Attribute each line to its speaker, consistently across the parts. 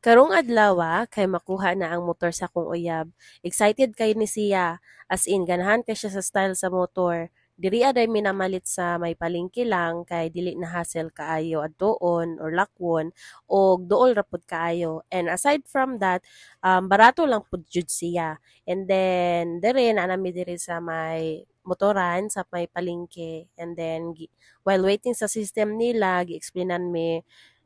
Speaker 1: Karong adlaw kay makuha na ang motor sa akong uyab. Excited kay ni siya. As in, ganahan kay siya sa style sa motor. Diri aday minamalit sa may palengke lang kay dili na hassle kaayo adtoon or lakwon o duol ra pud kaayo. And aside from that, barato lang pud jud siya. And then dire na nami diri sa may motoran sa may palengke. And then while waiting sa system nila, gi-explainan mi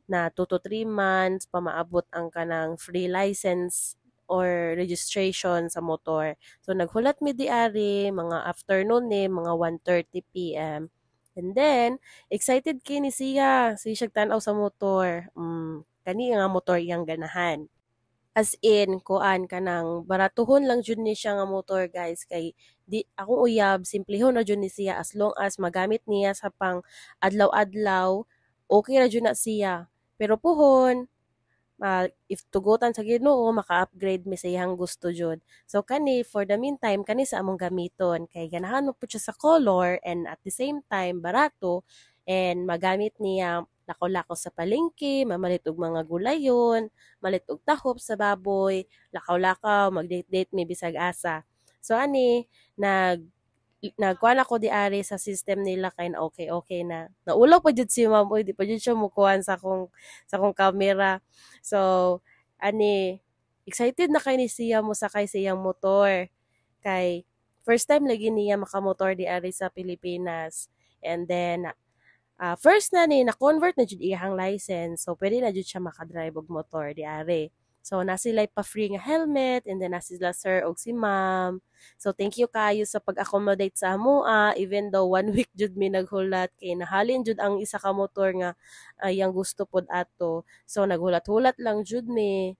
Speaker 1: na 2 to 3 months pa maabot ang kanang free license or registration sa motor. So naghulat mi di ari mga afternoon ni mga 1:30 PM. And then excited kini siya, siya tan-aw sa motor. Kani nga motor iyang ganahan. As in, kuan kanang baratuhon lang jud ni siya nga motor guys kay di akong uyab simplehon na jud ni siya as long as magamit niya sa pang adlaw-adlaw okay ra jud na siya. Pero puhon if tugutan sa Ginoo maka-upgrade mi sa iyang gusto jud. So kani for the meantime kani sa among gamiton kay ganahan mo pud siya sa color and at the same time barato and magamit niya lakaw-lakaw sa palengke, mamalit og mga gulayon, malit og tahop sa baboy, lakaw-lakaw, mag-date-date mi bisag asa. So ani nagkuhan ako di ari sa system nila kay na okay okay na. Naulaw pa jud si ma'am oy, di pa jud siya mukuhan sa akong camera. So ani excited na kay ni siya mo sakay sa iyang motor kay first time lagi niya makamotor di ari sa Pilipinas. And then first na ni na-convert na jud iyang license. So pwede na jud siya makadrive og motor di ari. So na sila pa free nga helmet and then na sila sir og si ma'am. So thank you kayo sa pag-accommodate sa amoa even though 1 week jud mi naghulat kay nahalin jud ang isa ka motor nga yang gusto pod ato. So naghulat-hulat lang jud mi.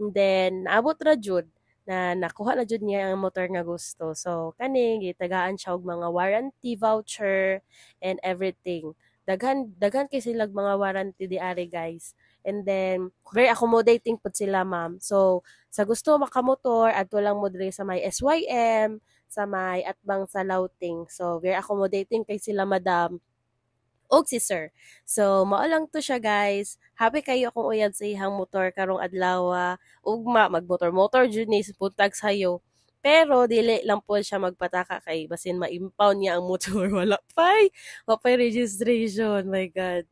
Speaker 1: And then naabot ra jud na nakuha na jud niya ang motor nga gusto. So kani gitagaan siya og mga warranty voucher and everything. Daghan kay sila mga warranty di ari guys. And then very accommodating pud sila ma'am. So sa gusto makamotor adto lang mo diri sa may SYM, sa may atbang sa Lauting. So very accommodating kay sila madam og si sir. So mao lang to siya guys. Happy kayo akong uyab sa ihang motor karong adlaw. Ugma magmotor-motor jud ni puntag sayo. Pero dili lang po siya magpataka kay basin ma-impound niya ang motor wala pay registration my god.